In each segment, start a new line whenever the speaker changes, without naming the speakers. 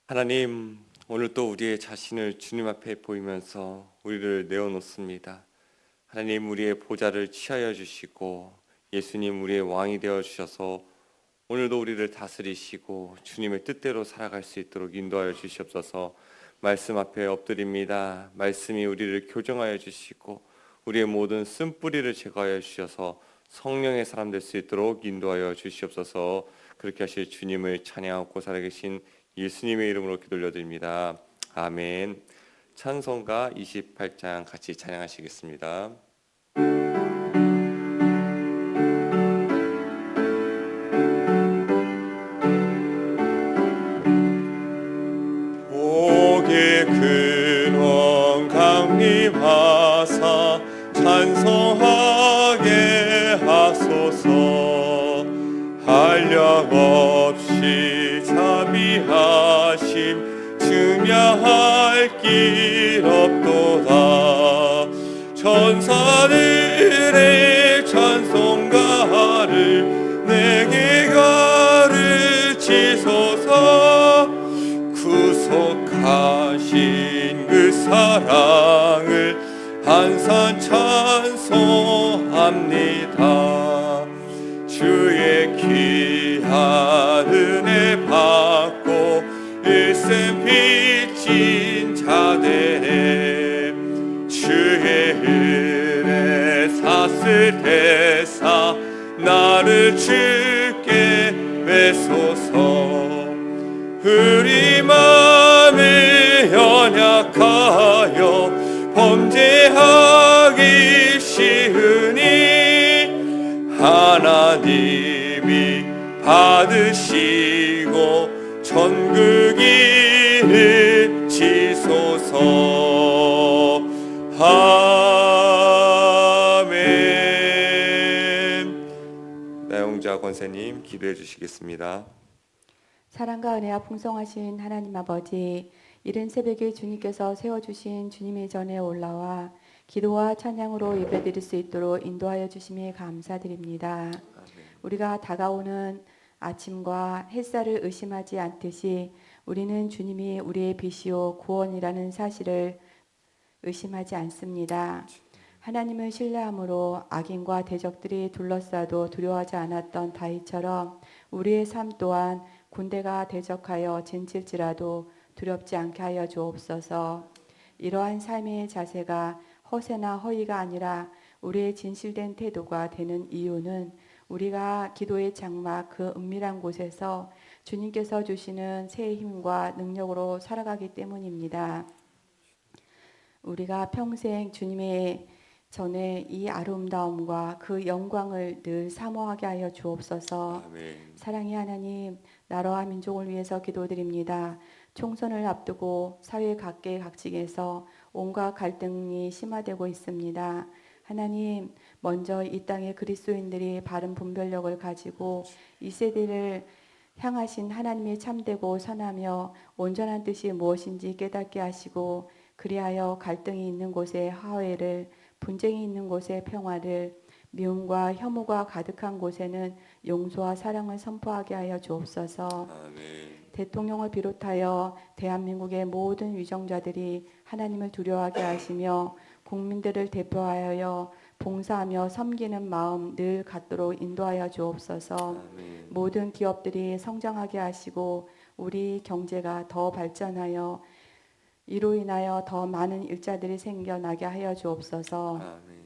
하나님, 오늘 또 우리의 자신을 주님 앞에 보이면서 우리를 내어놓습니다. 하나님, 우리의 보좌를 취하여 주시고 예수님 우리의 왕이 되어 주셔서 오늘도 우리를 다스리시고 주님의 뜻대로 살아갈 수 있도록 인도하여 주시옵소서. 말씀 앞에 엎드립니다. 말씀이 우리를 교정하여 주시고 우리의 모든 쓴뿌리를 제거하여 주셔서 성령의 사람 될 수 있도록 인도하여 주시옵소서. 그렇게 하실 주님을 찬양하고 살아계신 예수님의 이름으로 기도 올려드립니다. 아멘. 찬송가 28장 같이 찬양하시겠습니다.
복의 근원 강림하사 찬송하게 하소서. 한량없이 자비하심 증량할 길 없도다. 천사들의 찬송가를 내게 가르치소서. 구속하신 그 사랑을 한산 찬송합니다. 주의 귀한 은혜 받고 일생 빚진 자들의 주의 은혜 샀을 대사 나를 주께 매소서. 우리 마음을 연약하여 범죄하기 쉬우니 하나님이 받으시고 천국이 지소서. 아멘.
나용자 권사님 기도해 주시겠습니다.
사랑과 은혜와 풍성하신 하나님 아버지, 이른 새벽에 주님께서 세워주신 주님의 전에 올라와 기도와 찬양으로 예배드릴 수 있도록 인도하여 주심에 감사드립니다. 우리가 다가오는 아침과 햇살을 의심하지 않듯이 우리는 주님이 우리의 빛이요 구원이라는 사실을 의심하지 않습니다. 하나님을 신뢰함으로 악인과 대적들이 둘러싸도 두려워하지 않았던 다윗처럼 우리의 삶 또한 군대가 대적하여 진칠지라도 두렵지 않게 하여 주옵소서. 이러한 삶의 자세가 허세나 허위가 아니라 우리의 진실된 태도가 되는 이유는 우리가 기도의 장막 그 은밀한 곳에서 주님께서 주시는 새 힘과 능력으로 살아가기 때문입니다. 우리가 평생 주님의 전에 이 아름다움과 그 영광을 늘 사모하게 하여 주옵소서.
아멘.
사랑의 하나님, 나라와 민족을 위해서 기도드립니다. 총선을 앞두고 사회 각계 각층에서 온갖 갈등이 심화되고 있습니다. 하나님, 먼저 이 땅의 그리스도인들이 바른 분별력을 가지고 이 세대를 향하신 하나님의 참되고 선하며 온전한 뜻이 무엇인지 깨닫게 하시고, 그리하여 갈등이 있는 곳에 화해를, 분쟁이 있는 곳에 평화를, 미움과 혐오가 가득한 곳에는 용서와 사랑을 선포하게 하여 주옵소서.
아멘.
대통령을 비롯하여 대한민국의 모든 위정자들이 하나님을 두려워하게 하시며 국민들을 대표하여 봉사하며 섬기는 마음 늘 갖도록 인도하여 주옵소서.
아멘.
모든 기업들이 성장하게 하시고 우리 경제가 더 발전하여 이로 인하여 더 많은 일자들이 생겨나게 하여 주옵소서.
아멘.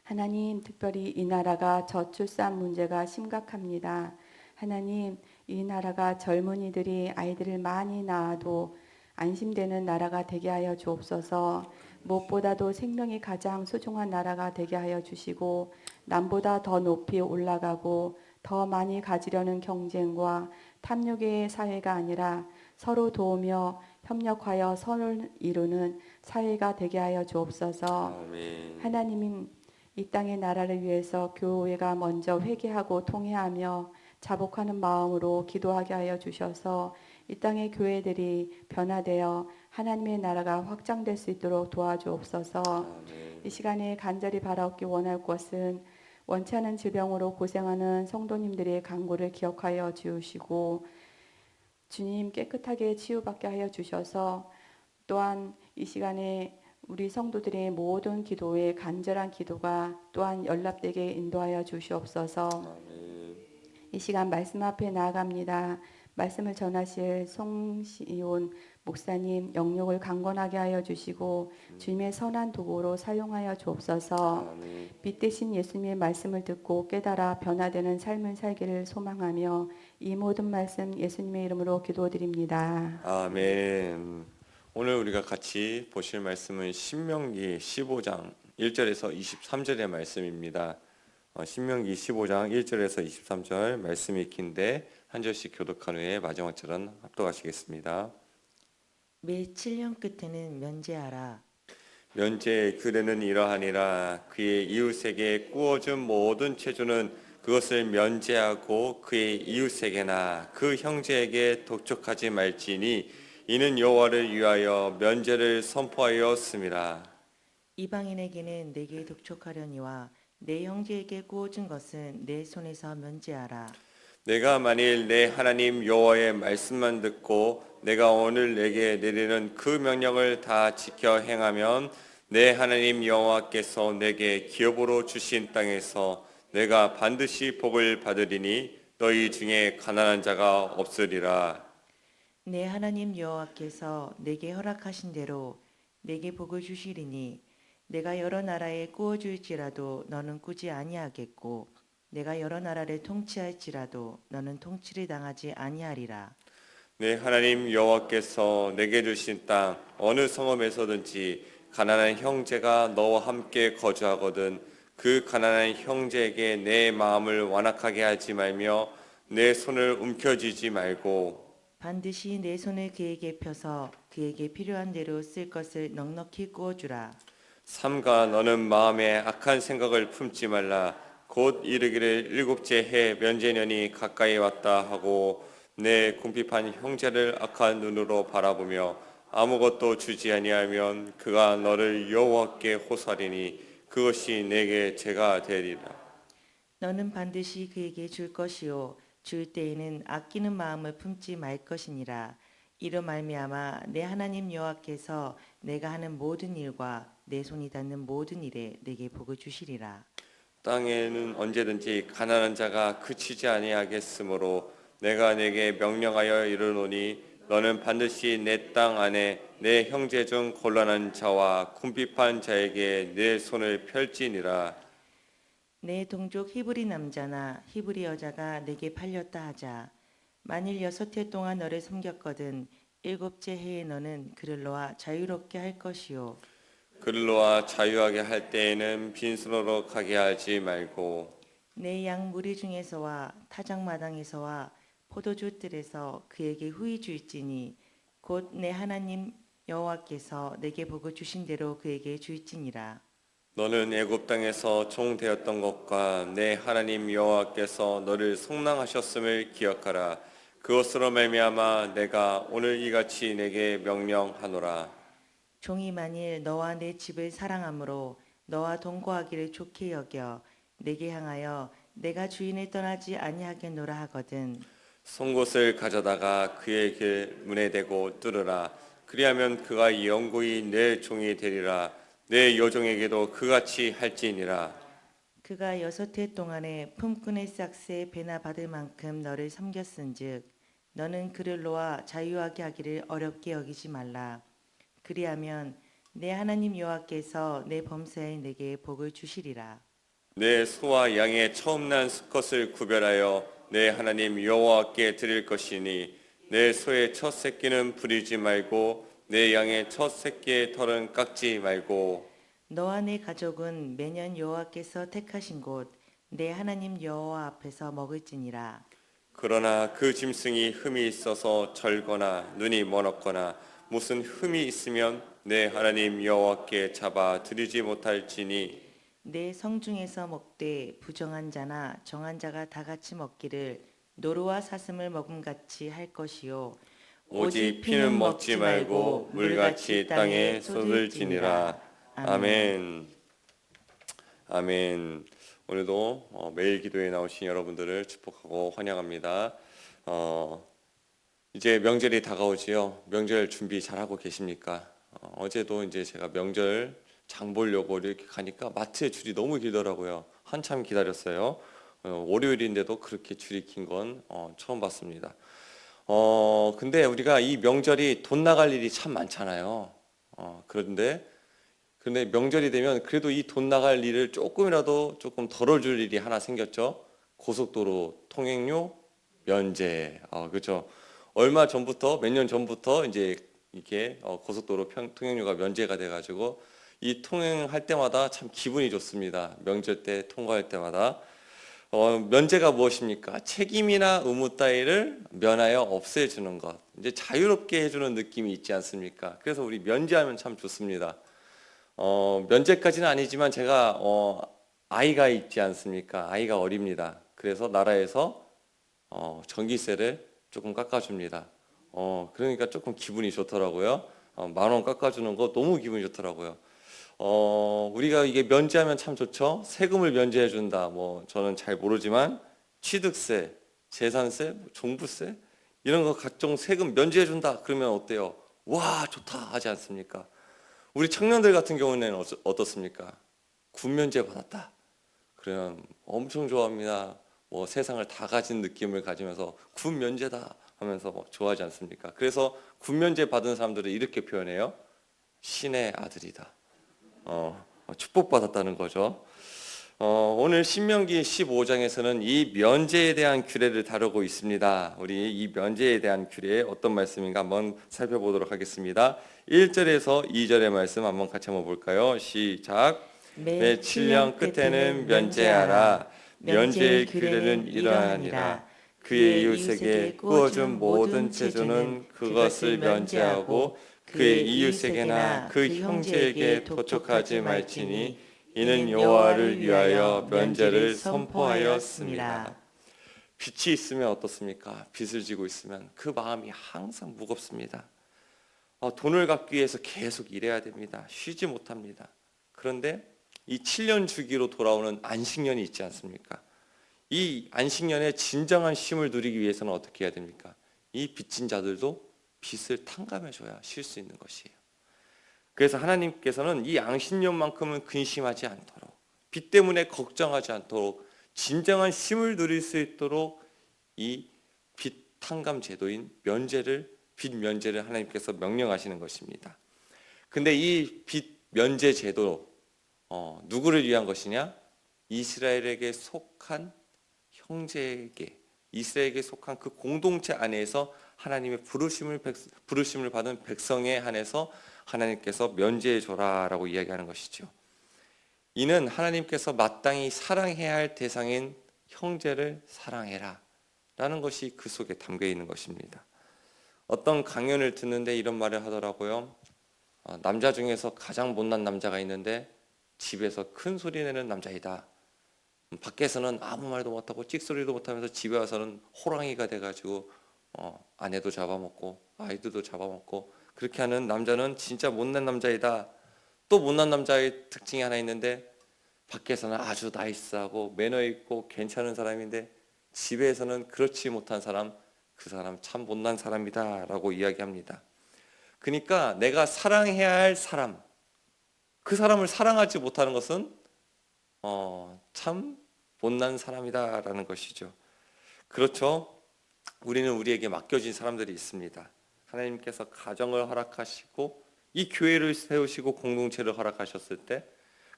하나님, 특별히 이 나라가 저출산 문제가 심각합니다. 하나님, 이 나라가 젊은이들이 아이들을 많이 낳아도 안심되는 나라가 되게 하여 주옵소서. 무엇보다도 생명이 가장 소중한 나라가 되게 하여 주시고, 남보다 더 높이 올라가고 더 많이 가지려는 경쟁과 탐욕의 사회가 아니라 서로 도우며 협력하여 선을 이루는 사회가 되게 하여 주옵소서.
아멘.
하나님, 이 땅의 나라를 위해서 교회가 먼저 회개하고 통회하며 자복하는 마음으로 기도하게 하여 주셔서 이 땅의 교회들이 변화되어 하나님의 나라가 확장될 수 있도록 도와주옵소서.
아멘.
이 시간에 간절히 바라옵기 원할 것은 원치 않은 질병으로 고생하는 성도님들의 간구를 기억하여 주시고 주님 깨끗하게 치유받게 하여 주셔서 또한 이 시간에 우리 성도들의 모든 기도에 간절한 기도가 또한 연락되게 인도하여 주시옵소서. 이 시간 말씀 앞에 나아갑니다. 말씀을 전하실 송시온 목사님 영역을 강건하게 하여 주시고 주님의 선한 도구로 사용하여 주옵소서. 빛 대신 예수님의 말씀을 듣고 깨달아 변화되는 삶을 살기를 소망하며 이 모든 말씀 예수님의 이름으로 기도드립니다.
아멘. 오늘 우리가 같이 보실 말씀은 신명기 15장 1절에서 23절의 말씀입니다. 신명기 15장 1절에서 23절 말씀이 익힌데 한 절씩 교독한 후에 마지막 절은 합독하시겠습니다.
매 7년 끝에는 면제하라.
면제의 규례는 이러하니라. 그의 이웃에게 구워준 모든 체조는 그것을 면제하고 그의 이웃에게나 그 형제에게 독촉하지 말지니 이는 여호와를 위하여 면제를 선포하였음이라.
이방인에게는 내게 독촉하려니와 내 형제에게 구워준 것은 내 손에서 면제하라.
내가 만일 내 하나님 여호와의 말씀만 듣고 내가 오늘 내게 내리는 그 명령을 다 지켜 행하면 내 하나님 여호와께서 내게 기업으로 주신 땅에서 내가 반드시 복을 받으리니 너희 중에 가난한 자가 없으리라.
내 하나님 여호와께서 내게 허락하신 대로 내게 복을 주시리니 내가 여러 나라에 구워줄지라도 너는 꾸지 아니하겠고 내가 여러 나라를 통치할지라도 너는 통치를 당하지 아니하리라.
내 하나님 여호와께서 내게 주신 땅 어느 성읍에서든지 가난한 형제가 너와 함께 거주하거든 그 가난한 형제에게 내 마음을 완악하게 하지 말며 내 손을 움켜쥐지 말고
반드시 내 손을 그에게 펴서 그에게 필요한 대로 쓸 것을 넉넉히 구워주라.
삼가 너는 마음에 악한 생각을 품지 말라. 곧 이르기를 일곱째 해 면제년이 가까이 왔다 하고 내 궁핍한 형제를 악한 눈으로 바라보며 아무것도 주지 아니하면 그가 너를 여호와께 호소하리니 그것이 내게 죄가 되리라.
너는 반드시 그에게 줄 것이요 줄 때에는 아끼는 마음을 품지 말 것이니라. 이로 말미암아 내 하나님 여호와께서 내가 하는 모든 일과 내 손이 닿는 모든 일에 내게 복을 주시리라.
땅에는 언제든지 가난한 자가 그치지 아니하겠으므로 내가 내게 명령하여 이르노니 너는 반드시 내 땅 안에 내 형제 중 곤란한 자와 궁핍한 자에게 내 손을 펼지니라.
내 동족 히브리 남자나 히브리 여자가 내게 팔렸다 하자. 만일 6해 동안 너를 섬겼거든 7째 해에 너는 그를 놓아 자유롭게 할 것이요
그를 놓아 자유하게 할 때에는 빈손으로 가게 하지 말고
내 양 무리 중에서와 타작마당에서와 포도주 뜰에서 그에게 후히 줄지니 곧 내 하나님 여호와께서 내게 복을 주신 대로 그에게 줄지니라.
너는 애굽 땅에서 종 되었던 것과 내 하나님 여호와께서 너를 속량하셨음을 기억하라. 그것으로 말미암아 내가 오늘 이같이 내게 명령하노라.
종이 만일 너와 내 집을 사랑함으로 너와 동거하기를 좋게 여겨 내게 향하여 내가 주인을 떠나지 아니하겠노라 하거든
송곳을 가져다가 그의 길 문에 대고 뚫으라. 그리하면 그가 영구히 내 종이 되리라. 내 여종에게도 그같이 할지니라.
그가 6해 동안에 품꾼의 싹새 배나 받을 만큼 너를 섬겼은즉 너는 그를 놓아 자유하게 하기를 어렵게 여기지 말라. 그리하면 내 하나님 여호와께서 내 범사에 내게 복을 주시리라.
내 소와 양의 처음 난 수컷을 구별하여 내 하나님 여호와께 드릴 것이니 내 소의 첫 새끼는 부리지 말고 내 양의 첫 새끼의 털은 깎지 말고
너와 내 가족은 매년 여호와께서 택하신 곳 내 하나님 여호와 앞에서 먹을지니라.
그러나 그 짐승이 흠이 있어서 절거나 눈이 멀었거나 무슨 흠이 있으면 내 하나님 여호와께 잡아 드리지 못할지니
내 성중에서 먹되 부정한 자나 정한 자가 다 같이 먹기를 노루와 사슴을 먹음같이 할 것이요
오직 피는 먹지 말고 물같이 땅에 쏟을지니라. 아멘. 아멘. 오늘도 매일 기도에 나오신 여러분들을 축복하고 환영합니다. 이제 명절이 다가오지요. 명절 준비 잘하고 계십니까? 어제도 이제 제가 명절 장 보려고 이렇게 가니까 마트에 줄이 너무 길더라고요. 한참 기다렸어요. 월요일인데도 그렇게 줄이 긴 건 처음 봤습니다. 근데 우리가 이 명절이 돈 나갈 일이 참 많잖아요. 그런데 명절이 되면 그래도 이 돈 나갈 일을 조금이라도 조금 덜어줄 일이 하나 생겼죠. 고속도로 통행료 면제. 그렇죠. 얼마 전부터 몇 년 전부터 이제 이렇게 고속도로 통행료가 면제가 돼가지고 이 통행할 때마다 참 기분이 좋습니다. 명절 때 통과할 때마다. 면제가 무엇입니까? 책임이나 의무 따위를 면하여 없애주는 것. 이제 자유롭게 해주는 느낌이 있지 않습니까? 그래서 우리 면제하면 참 좋습니다. 면제까지는 아니지만 제가 아이가 있지 않습니까? 아이가 어립니다. 그래서 나라에서 전기세를 조금 깎아줍니다. 그러니까 조금 기분이 좋더라고요. 10,000원 깎아주는 거 너무 기분이 좋더라고요. 우리가 이게 면제하면 참 좋죠. 세금을 면제해 준다. 뭐 저는 잘 모르지만 취득세, 재산세, 종부세 이런 거 각종 세금 면제해 준다. 그러면 어때요? 와, 좋다 하지 않습니까? 우리 청년들 같은 경우는 어떻습니까? 군 면제 받았다. 그러면 엄청 좋아합니다. 뭐 세상을 다 가진 느낌을 가지면서 군 면제다 하면서 좋아하지 않습니까? 그래서 군 면제 받은 사람들을 이렇게 표현해요. 신의 아들이다. 축복받았다는 거죠. 오늘 신명기 15장에서는 이 면제에 대한 규례를 다루고 있습니다. 우리 이 면제에 대한 규례 어떤 말씀인가 한번 살펴보도록 하겠습니다. 1절에서 2절의 말씀 한번 같이 한번 볼까요? 시작. 매 7년 끝에는 면제하라. 면제의 규례는 이러하니라. 그의 이웃에게 구워준 모든 제조는 그것을 면제하고 그의 이웃에게나 그 형제에게 도촉하지 말지니 이는 여호와를 위하여 면제를 선포하였습니다. 빚이 있으면 어떻습니까? 빚을 지고 있으면 그 마음이 항상 무겁습니다. 돈을 갚기 위해서 계속 일해야 됩니다. 쉬지 못합니다. 그런데 이 7년 주기로 돌아오는 안식년이 있지 않습니까? 이 안식년에 진정한 쉼을 누리기 위해서는 어떻게 해야 됩니까? 이 빚진 자들도 빚을 탕감해줘야 쉴 수 있는 것이에요. 그래서 하나님께서는 이 안식년만큼은 근심하지 않도록, 빚 때문에 걱정하지 않도록 진정한 쉼을 누릴 수 있도록 이 빚 탕감 제도인 빚 면제를 하나님께서 명령하시는 것입니다. 근데 이 빚 면제 제도 누구를 위한 것이냐? 이스라엘에게 속한 형제에게, 이스라엘에게 속한 그 공동체 안에서 하나님의 부르심을 받은 백성에 한해서 하나님께서 면제해 줘라라고 이야기하는 것이죠. 이는 하나님께서 마땅히 사랑해야 할 대상인 형제를 사랑해라 라는 것이 그 속에 담겨 있는 것입니다. 어떤 강연을 듣는데 이런 말을 하더라고요. 남자 중에서 가장 못난 남자가 있는데 집에서 큰 소리 내는 남자이다. 밖에서는 아무 말도 못하고 찍소리도 못하면서 집에 와서는 호랑이가 돼가지고 아내도 잡아먹고 아이들도 잡아먹고 그렇게 하는 남자는 진짜 못난 남자이다. 또 못난 남자의 특징이 하나 있는데 밖에서는 아주 나이스하고 매너 있고 괜찮은 사람인데 집에서는 그렇지 못한 사람, 그 사람 참 못난 사람이다 라고 이야기합니다. 그러니까 내가 사랑해야 할 사람, 그 사람을 사랑하지 못하는 것은 참 못난 사람이다 라는 것이죠. 그렇죠. 우리는 우리에게 맡겨진 사람들이 있습니다. 하나님께서 가정을 허락하시고 이 교회를 세우시고 공동체를 허락하셨을 때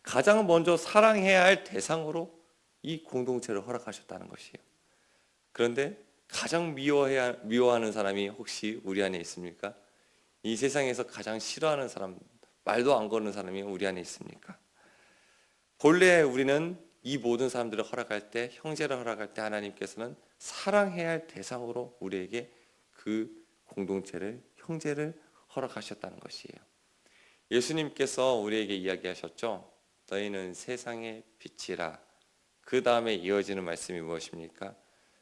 가장 먼저 사랑해야 할 대상으로 이 공동체를 허락하셨다는 것이에요. 그런데 가장 미워하는 사람이 혹시 우리 안에 있습니까? 이 세상에서 가장 싫어하는 사람, 말도 안 거는 사람이 우리 안에 있습니까? 본래 우리는 이 모든 사람들을 허락할 때, 형제를 허락할 때 하나님께서는 사랑해야 할 대상으로 우리에게 그 공동체를, 형제를 허락하셨다는 것이에요. 예수님께서 우리에게 이야기하셨죠. 너희는 세상의 빛이라. 그 다음에 이어지는 말씀이 무엇입니까?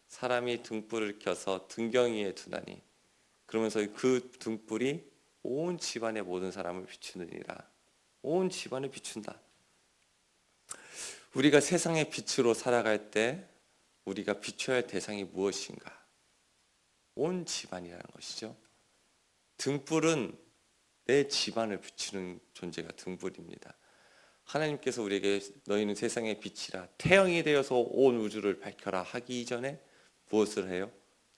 사람이 등불을 켜서 등경이에 두나니. 그러면서 그 등불이 온 집안의 모든 사람을 비추느니라. 온 집안을 비춘다. 우리가 세상의 빛으로 살아갈 때 우리가 비춰야 할 대상이 무엇인가? 온 집안이라는 것이죠. 등불은 내 집안을 비추는 존재가 등불입니다. 하나님께서 우리에게 너희는 세상의 빛이라 태양이 되어서 온 우주를 밝혀라 하기 이전에 무엇을 해요?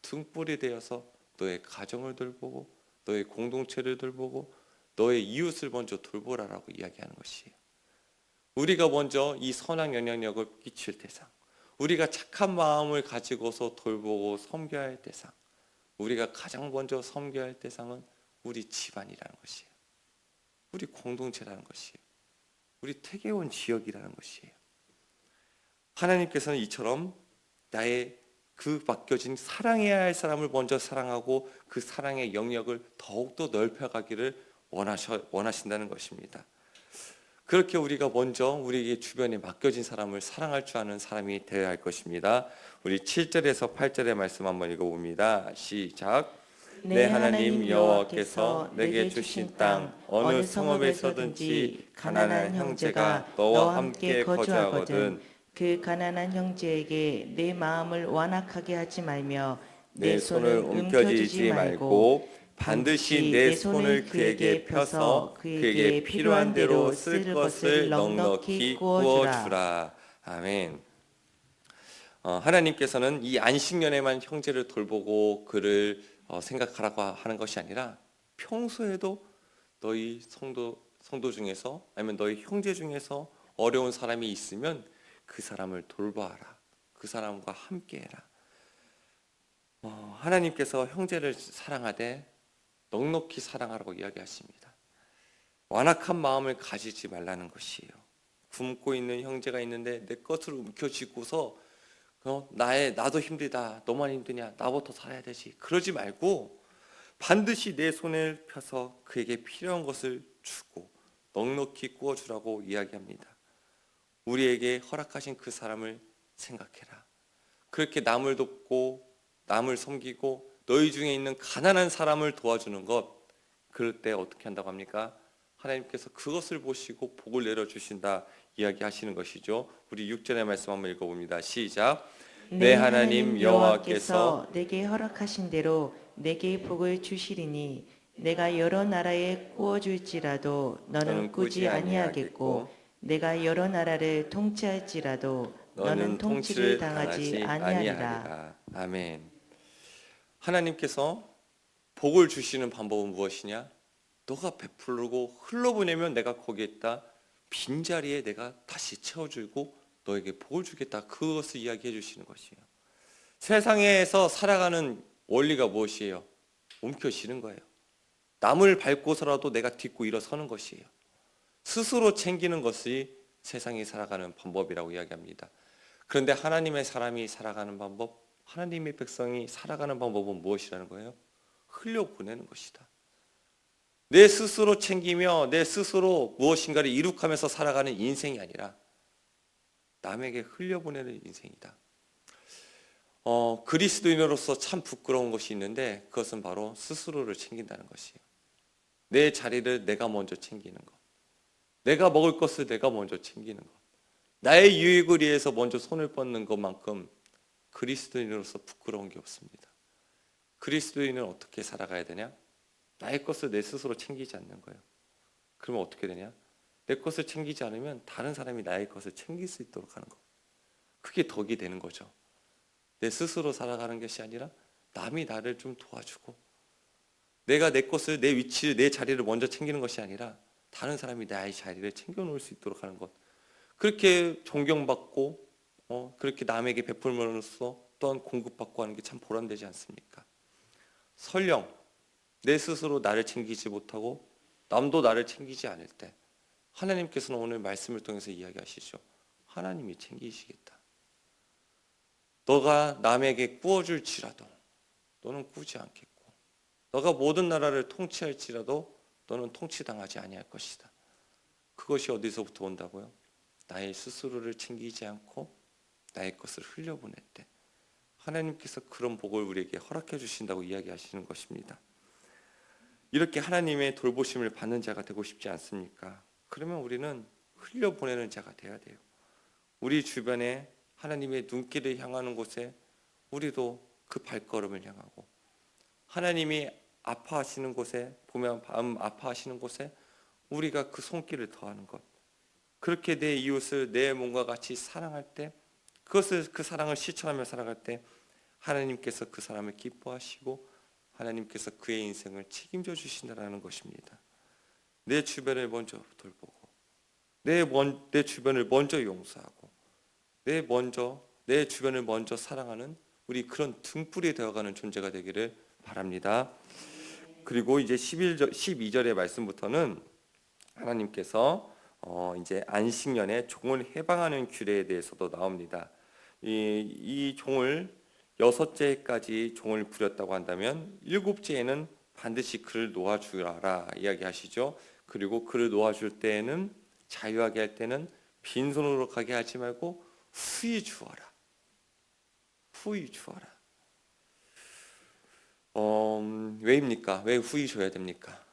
등불이 되어서 너의 가정을 돌보고 너의 공동체를 돌보고 너의 이웃을 먼저 돌보라라고 이야기하는 것이에요. 우리가 먼저 이 선한 영향력을 끼칠 대상, 우리가 착한 마음을 가지고서 돌보고 섬겨야 할 대상, 우리가 가장 먼저 섬겨야 할 대상은 우리 집안이라는 것이에요. 우리 공동체라는 것이에요. 우리 태계원 지역이라는 것이에요. 하나님께서는 이처럼 나의 그 맡겨진 사랑해야 할 사람을 먼저 사랑하고 그 사랑의 영역을 더욱더 넓혀가기를 원하신다는 것입니다. 그렇게 우리가 먼저 우리에게 주변에 맡겨진 사람을 사랑할 줄 아는 사람이 되어야 할 것입니다. 우리 7절에서 8절의 말씀 한번 읽어봅니다. 시작. 내 하나님 여호와께서 내게 주신 땅 어느 성읍에서든지 가난한 형제가 너와 함께 거주하거든
그 가난한 형제에게 내 마음을 완악하게 하지 말며
내 손을 움켜쥐지 말고 반드시 내 손을 그에게 펴서 그에게 필요한 대로 쓸 것을 넉넉히 구워주라. 아멘. 하나님께서는 이 안식년에만 형제를 돌보고 그를 생각하라고 하는 것이 아니라 평소에도 너희 성도 중에서 아니면 너희 형제 중에서 어려운 사람이 있으면 그 사람을 돌봐라. 그 사람과 함께해라. 하나님께서 형제를 사랑하되 넉넉히 사랑하라고 이야기하십니다. 완악한 마음을 가지지 말라는 것이에요. 굶고 있는 형제가 있는데 내 것을 움켜쥐고서 나도 힘들다, 너만 힘드냐, 나부터 살아야 되지, 그러지 말고 반드시 내 손을 펴서 그에게 필요한 것을 주고 넉넉히 구워주라고 이야기합니다. 우리에게 허락하신 그 사람을 생각해라. 그렇게 남을 돕고 남을 섬기고 너희 중에 있는 가난한 사람을 도와주는 것, 그럴 때 어떻게 한다고 합니까? 하나님께서 그것을 보시고 복을 내려주신다 이야기하시는 것이죠. 우리 6절의 말씀 한번 읽어봅니다. 시작.
내 하나님 여호와께서 내게 허락하신 대로 내게 복을 주시리니 내가 여러 나라에 구워줄지라도 너는 꾸지 아니하겠고 내가 여러 나라를 통치할지라도 너는 통치를 당하지 아니하리라.
아멘. 하나님께서 복을 주시는 방법은 무엇이냐? 너가 베풀고 흘러보내면 내가 거기에 있다. 빈자리에 내가 다시 채워주고 너에게 복을 주겠다. 그것을 이야기해 주시는 것이에요. 세상에서 살아가는 원리가 무엇이에요? 움켜쥐는 거예요. 남을 밟고서라도 내가 딛고 일어서는 것이에요. 스스로 챙기는 것이 세상이 살아가는 방법이라고 이야기합니다. 그런데 하나님의 사람이 살아가는 방법, 하나님의 백성이 살아가는 방법은 무엇이라는 거예요? 흘려보내는 것이다. 내 스스로 챙기며 내 스스로 무엇인가를 이룩하면서 살아가는 인생이 아니라 남에게 흘려보내는 인생이다. 그리스도인으로서 참 부끄러운 것이 있는데 그것은 바로 스스로를 챙긴다는 것이에요. 내 자리를 내가 먼저 챙기는 것, 내가 먹을 것을 내가 먼저 챙기는 것, 나의 유익을 위해서 먼저 손을 뻗는 것만큼 그리스도인으로서 부끄러운 게 없습니다. 그리스도인은 어떻게 살아가야 되냐? 나의 것을 내 스스로 챙기지 않는 거예요. 그러면 어떻게 되냐? 내 것을 챙기지 않으면 다른 사람이 나의 것을 챙길 수 있도록 하는 거. 그게 덕이 되는 거죠. 내 스스로 살아가는 것이 아니라 남이 나를 좀 도와주고 내가 내 것을, 내 위치를, 내 자리를 먼저 챙기는 것이 아니라 다른 사람이 나의 자리를 챙겨놓을 수 있도록 하는 것. 그렇게 존경받고 그렇게 남에게 베풀므로써 또한 공급받고 하는 게 참 보람되지 않습니까? 설령 내 스스로 나를 챙기지 못하고 남도 나를 챙기지 않을 때 하나님께서는 오늘 말씀을 통해서 이야기하시죠. 하나님이 챙기시겠다. 너가 남에게 구워줄지라도 너는 꾸지 않겠고 너가 모든 나라를 통치할지라도 너는 통치당하지 아니할 것이다. 그것이 어디서부터 온다고요? 나의 스스로를 챙기지 않고 나의 것을 흘려보낼 때 하나님께서 그런 복을 우리에게 허락해 주신다고 이야기하시는 것입니다. 이렇게 하나님의 돌보심을 받는 자가 되고 싶지 않습니까? 그러면 우리는 흘려보내는 자가 되어야 돼요. 우리 주변에 하나님의 눈길을 향하는 곳에 우리도 그 발걸음을 향하고 하나님이 아파하시는 곳에 보면 마음 아파하시는 곳에 우리가 그 손길을 더하는 것, 그렇게 내 이웃을 내 몸과 같이 사랑할 때, 그것을 그 사랑을 실천하며 살아갈 때 하나님께서 그 사람을 기뻐하시고 하나님께서 그의 인생을 책임져 주신다는 것입니다. 내 주변을 먼저 돌보고 내 주변을 먼저 용서하고 내 주변을 먼저 사랑하는 우리 그런 등불이 되어가는 존재가 되기를 바랍니다. 그리고 이제 12절의 말씀부터는 하나님께서 이제 안식년에 종을 해방하는 규례에 대해서도 나옵니다. 이 종을 6제까지 종을 부렸다고 한다면 7제에는 반드시 그를 놓아주라 이야기하시죠. 그리고 그를 놓아줄 때에는 자유하게 할 때는 빈손으로 가게 하지 말고 후히 주어라. 후히 주어라. 왜입니까? 왜 후히 줘야 됩니까?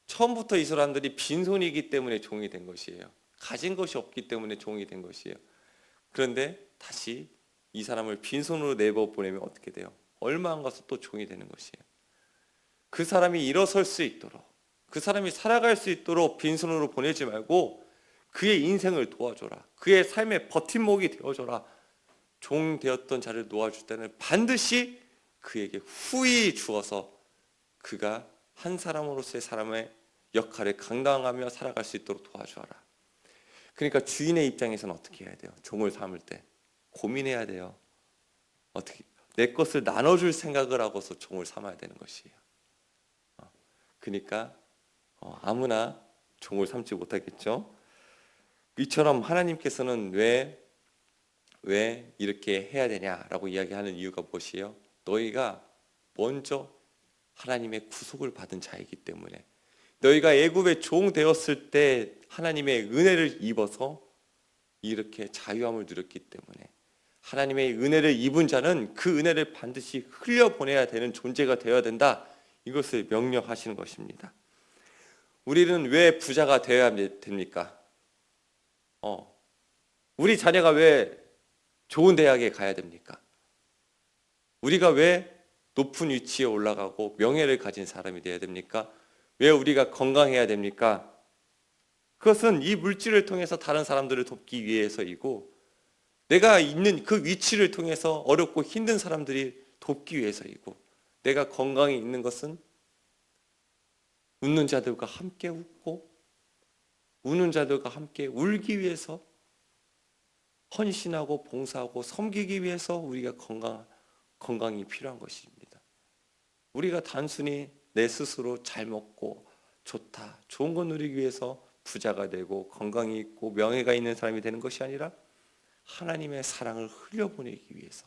처음부터 이 사람들이 빈손이기 때문에 종이 된 것이에요. 가진 것이 없기 때문에 종이 된 것이에요. 그런데 다시 이 사람을 빈손으로 내버 보내면 어떻게 돼요? 얼마 안 가서 또 종이 되는 것이에요. 그 사람이 일어설 수 있도록, 그 사람이 살아갈 수 있도록 빈손으로 보내지 말고 그의 인생을 도와줘라. 그의 삶의 버팀목이 되어줘라. 종 되었던 자를 놓아줄 때는 반드시 그에게 후히 주어서 그가 한 사람으로서의 사람의 역할을 감당하며 살아갈 수 있도록 도와주어라. 그러니까 주인의 입장에서는 어떻게 해야 돼요? 종을 삼을 때 고민해야 돼요. 어떻게 내 것을 나눠줄 생각을 하고서 종을 삼아야 되는 것이에요. 그러니까 아무나 종을 삼지 못하겠죠. 이처럼 하나님께서는 왜 이렇게 해야 되냐라고 이야기하는 이유가 무엇이에요? 너희가 먼저 하나님의 구속을 받은 자이기 때문에, 너희가 애굽의 종 되었을 때 하나님의 은혜를 입어서 이렇게 자유함을 누렸기 때문에, 하나님의 은혜를 입은 자는 그 은혜를 반드시 흘려보내야 되는 존재가 되어야 된다, 이것을 명령하시는 것입니다. 우리는 왜 부자가 되어야 됩니까? 우리 자녀가 왜 좋은 대학에 가야 됩니까? 우리가 왜 높은 위치에 올라가고 명예를 가진 사람이 되어야 됩니까? 왜 우리가 건강해야 됩니까? 그것은 이 물질을 통해서 다른 사람들을 돕기 위해서이고, 내가 있는 그 위치를 통해서 어렵고 힘든 사람들이 돕기 위해서이고, 내가 건강에 있는 것은 웃는 자들과 함께 웃고 우는 자들과 함께 울기 위해서, 헌신하고 봉사하고 섬기기 위해서 우리가 건강이 필요한 것입니다. 우리가 단순히 내 스스로 잘 먹고 좋다, 좋은 거 누리기 위해서 부자가 되고 건강이 있고 명예가 있는 사람이 되는 것이 아니라 하나님의 사랑을 흘려보내기 위해서,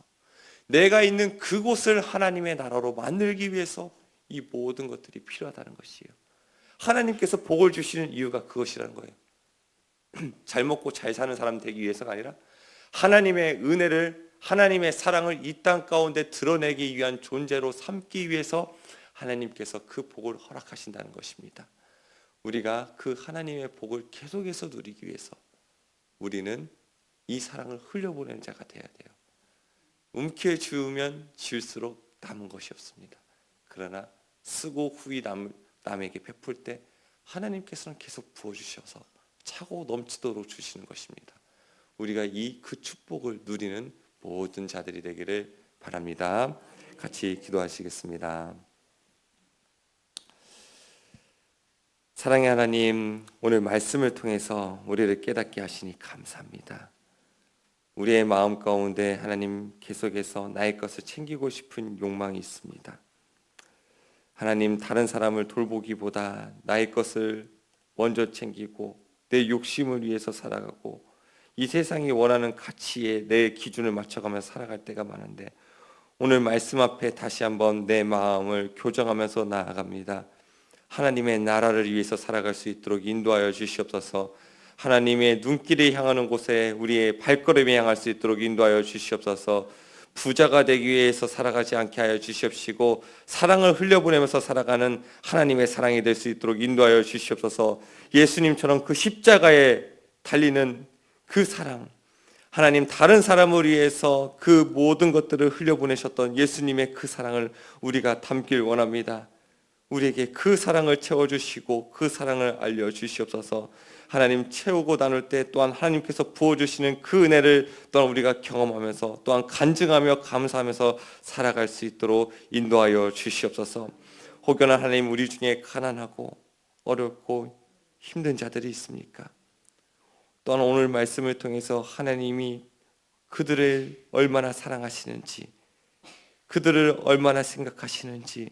내가 있는 그곳을 하나님의 나라로 만들기 위해서 이 모든 것들이 필요하다는 것이에요. 하나님께서 복을 주시는 이유가 그것이라는 거예요. 잘 먹고 잘 사는 사람 되기 위해서가 아니라 하나님의 은혜를, 하나님의 사랑을 이 땅 가운데 드러내기 위한 존재로 삼기 위해서 하나님께서 그 복을 허락하신다는 것입니다. 우리가 그 하나님의 복을 계속해서 누리기 위해서 우리는 이 사랑을 흘려보내는 자가 되어야 돼요. 움켜쥐우면 지울수록 남은 것이 없습니다. 그러나 쓰고 후히 남에게 베풀 때 하나님께서는 계속 부어주셔서 차고 넘치도록 주시는 것입니다. 우리가 그 축복을 누리는 모든 자들이 되기를 바랍니다. 같이 기도하시겠습니다. 사랑의 하나님, 오늘 말씀을 통해서 우리를 깨닫게 하시니 감사합니다. 우리의 마음 가운데 하나님 계속해서 나의 것을 챙기고 싶은 욕망이 있습니다. 하나님, 다른 사람을 돌보기보다 나의 것을 먼저 챙기고 내 욕심을 위해서 살아가고 이 세상이 원하는 가치에 내 기준을 맞춰가며 살아갈 때가 많은데, 오늘 말씀 앞에 다시 한번 내 마음을 교정하면서 나아갑니다. 하나님의 나라를 위해서 살아갈 수 있도록 인도하여 주시옵소서. 하나님의 눈길이 향하는 곳에 우리의 발걸음이 향할 수 있도록 인도하여 주시옵소서. 부자가 되기 위해서 살아가지 않게 하여 주시옵시고, 사랑을 흘려보내면서 살아가는 하나님의 사랑이 될 수 있도록 인도하여 주시옵소서. 예수님처럼 그 십자가에 달리는 그 사랑, 하나님 다른 사람을 위해서 그 모든 것들을 흘려보내셨던 예수님의 그 사랑을 우리가 담길 원합니다. 우리에게 그 사랑을 채워주시고 그 사랑을 알려주시옵소서. 하나님 채우고 나눌 때 또한 하나님께서 부어주시는 그 은혜를 또한 우리가 경험하면서 또한 간증하며 감사하면서 살아갈 수 있도록 인도하여 주시옵소서. 혹여나 하나님 우리 중에 가난하고 어렵고 힘든 자들이 있습니까? 또한 오늘 말씀을 통해서 하나님이 그들을 얼마나 사랑하시는지, 그들을 얼마나 생각하시는지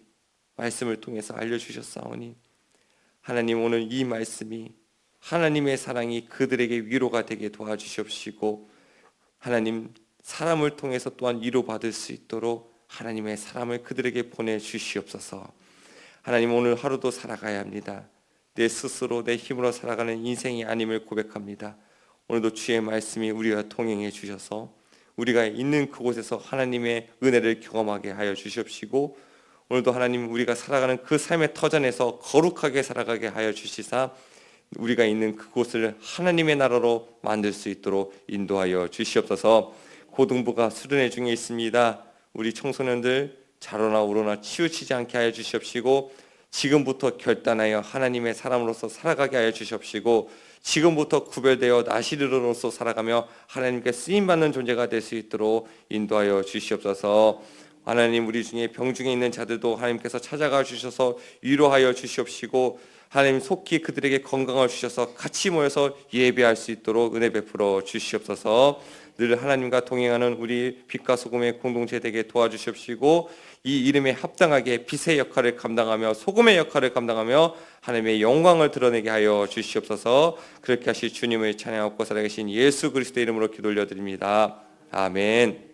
말씀을 통해서 알려주셨사오니 하나님 오늘 이 말씀이 하나님의 사랑이 그들에게 위로가 되게 도와주시옵시고 하나님 사람을 통해서 또한 위로받을 수 있도록 하나님의 사람을 그들에게 보내주시옵소서. 하나님 오늘 하루도 살아가야 합니다. 내 스스로 내 힘으로 살아가는 인생이 아님을 고백합니다. 오늘도 주의 말씀이 우리와 동행해 주셔서 우리가 있는 그곳에서 하나님의 은혜를 경험하게 하여 주시옵시고 오늘도 하나님 우리가 살아가는 그 삶의 터전에서 거룩하게 살아가게 하여 주시사 우리가 있는 그곳을 하나님의 나라로 만들 수 있도록 인도하여 주시옵소서. 고등부가 수련회 중에 있습니다. 우리 청소년들 자로나 우로나 치우치지 않게 하여 주시옵시고 지금부터 결단하여 하나님의 사람으로서 살아가게 하여 주시옵시고 지금부터 구별되어 나시르로서 살아가며 하나님께 쓰임받는 존재가 될 수 있도록 인도하여 주시옵소서. 하나님 우리 중에 병중에 있는 자들도 하나님께서 찾아가 주셔서 위로하여 주시옵시고 하나님 속히 그들에게 건강을 주셔서 같이 모여서 예배할 수 있도록 은혜 베풀어 주시옵소서. 늘 하나님과 동행하는 우리 빛과 소금의 공동체 되게 도와주시옵시고 이 이름에 합당하게 빛의 역할을 감당하며 소금의 역할을 감당하며 하나님의 영광을 드러내게 하여 주시옵소서. 그렇게 하실 주님을 찬양하고 살아계신 예수 그리스도의 이름으로 기도 올려드립니다. 아멘.